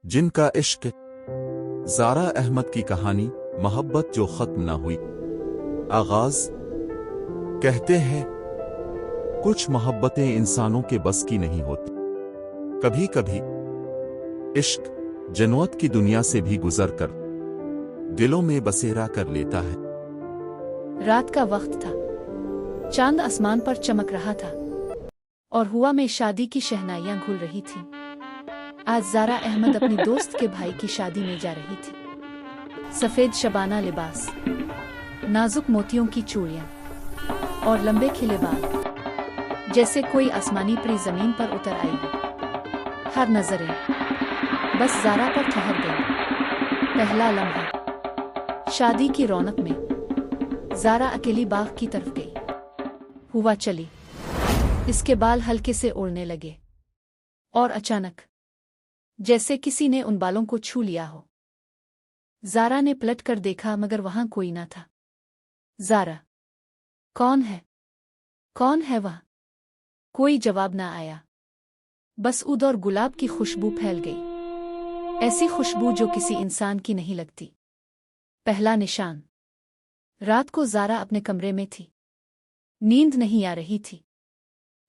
जिन का इश्क। ज़ारा अहमद की कहानी मोहब्बत जो ख़त्म न हुई। आगाज़। कहते हैं कुछ मोहब्बतें इंसानों के बस की नहीं होती। कभी कभी इश्क जन्नत की दुनिया से भी गुजर कर दिलों में बसेरा कर लेता है। रात का वक्त था। चांद आसमान पर चमक रहा था और हुआ में शादी की शहनाइयां घुल रही थीं। आज ज़ारा अहमद अपनी दोस्त के भाई की शादी में जा रही थी। सफेद शबाना लिबास, नाजुक मोतियों की चूड़ियां और लंबे खिले बाल, जैसे कोई आसमानी परी जमीन पर उतर आई हो। हर नजरें बस ज़ारा पर ठहर गई। पहला लम्हा शादी की रौनक में ज़ारा अकेली बाग की तरफ गई। हुआ चली, इसके बाल हल्के से उड़ने लगे और अचानक जैसे किसी ने उन बालों को छू लिया हो। ज़ारा ने पलट कर देखा मगर वहां कोई न था। ज़ारा, कौन है? कौन है वह? कोई जवाब ना आया। बस ऊद और गुलाब की खुशबू फैल गई, ऐसी खुशबू जो किसी इंसान की नहीं लगती। पहला निशान। रात को ज़ारा अपने कमरे में थी। नींद नहीं आ रही थी।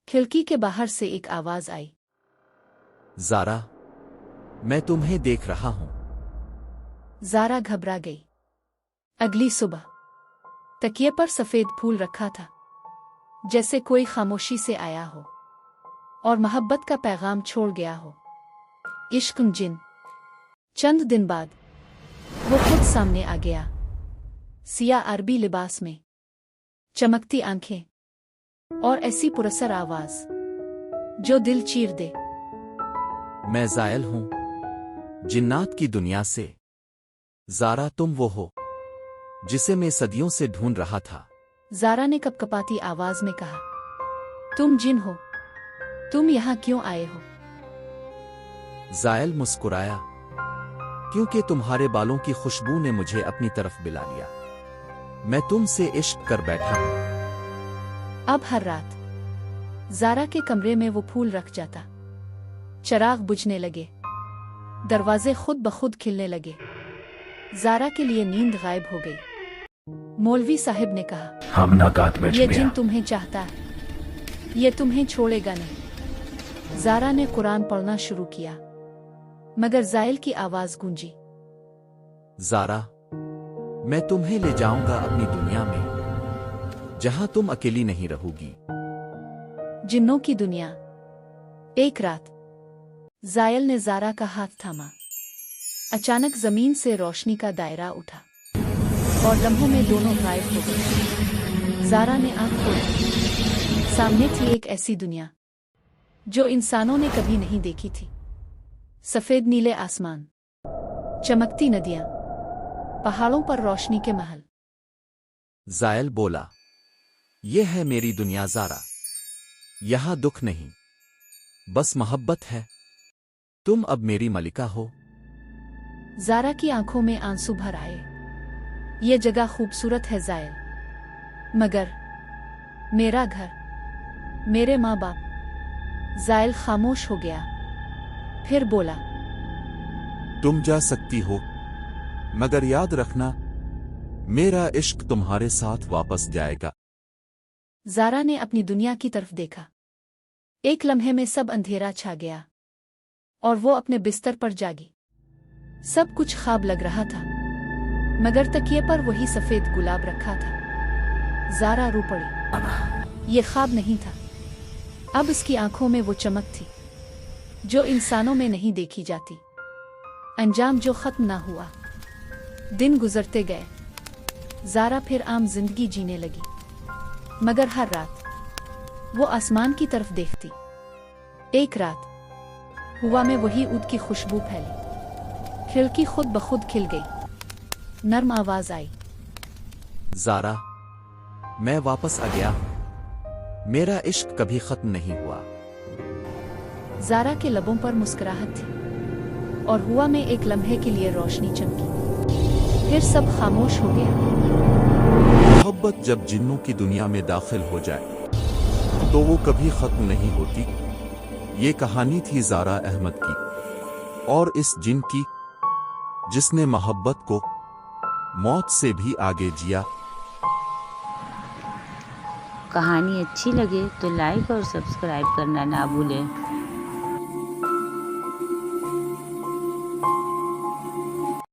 खिड़की के बाहर से एक आवाज आई। ज़ारा, मैं तुम्हें देख रहा हूं। ज़ारा घबरा गई। अगली सुबह तकिए पर सफेद फूल रखा था, जैसे कोई खामोशी से आया हो और मोहब्बत का पैगाम छोड़ गया हो। इश्क जिन। चंद दिन बाद वो खुद सामने आ गया, सिया अरबी लिबास में, चमकती आंखें और ऐसी पुरसर आवाज जो दिल चीर दे। मैं ज़ायल हूं जिन्नात की दुनिया से। ज़ारा, तुम वो हो जिसे मैं सदियों से ढूंढ रहा था। ज़ारा ने कपकपाती आवाज में कहा, तुम जिन हो? तुम यहां क्यों आए हो? ज़ायल मुस्कुराया, क्योंकि तुम्हारे बालों की खुशबू ने मुझे अपनी तरफ बुला लिया। मैं तुमसे इश्क कर बैठा हूं। अब हर रात ज़ारा के कमरे में वो फूल रख जाता। चिराग बुझने लगे, दरवाजे खुद ब खुद खिलने लगे। ज़ारा के लिए नींद गायब हो गई। मौलवी साहिब ने कहा, हम नाकात में ये जिन तुम्हें चाहता है, ये तुम्हें छोड़ेगा नहीं। ज़ारा ने कुरान पढ़ना शुरू किया, मगर ज़ायल की आवाज गूंजी। ज़ारा, मैं तुम्हें ले जाऊंगा अपनी दुनिया में, जहां तुम अकेली नहीं रहोगी। जिन्नों की दुनिया। एक रात ज़ायल ने ज़ारा का हाथ थामा। अचानक जमीन से रोशनी का दायरा उठा और लम्हों में दोनों गायब हो गए। ज़ारा ने आंख खोली। सामने थी एक ऐसी दुनिया जो इंसानों ने कभी नहीं देखी थी। सफेद नीले आसमान, चमकती नदियां, पहाड़ों पर रोशनी के महल। ज़ायल बोला, ये है मेरी दुनिया ज़ारा। यहां दुख नहीं, बस मोहब्बत है। तुम अब मेरी मलिका हो। ज़ारा की आंखों में आंसू भर आए। ये जगह खूबसूरत है ज़ायल, मगर मेरा घर, मेरे माँ बाप। ज़ायल खामोश हो गया, फिर बोला, तुम जा सकती हो, मगर याद रखना, मेरा इश्क तुम्हारे साथ वापस जाएगा। ज़ारा ने अपनी दुनिया की तरफ देखा। एक लम्हे में सब अंधेरा छा गया और वो अपने बिस्तर पर जागी। सब कुछ ख्वाब लग रहा था, मगर तकिए पर वही सफेद गुलाब रखा था। ज़ारा रो पड़ी। ये ख्वाब नहीं था, अब इसकी आंखों में वो चमक थी जो इंसानों में नहीं देखी जाती। अंजाम जो खत्म ना हुआ। दिन गुजरते गए। ज़ारा फिर आम जिंदगी जीने लगी, मगर हर रात वो आसमान की तरफ देखती। एक रात हुआ में वही ऊद की खुशबू फैली। खिड़की खुद ब खुद खिल गई। नर्म आवाज आई, ज़ारा, मैं वापस आ गया हूं। मेरा इश्क कभी खत्म नहीं हुआ। ज़ारा के लबों पर मुस्कुराहट थी और हुआ में एक लम्हे के लिए रोशनी चमकी। फिर सब खामोश हो गया। मोहब्बत जब जिन्नों की दुनिया में दाखिल हो जाए तो वो कभी खत्म नहीं होती। ये कहानी थी ज़ारा अहमद की। اور اس جن کی جس نے محبت کو موت سے بھی آگے جیا۔ کہانی اچھی لگے تو لائک اور سبسکرائب کرنا نہ بھولیں۔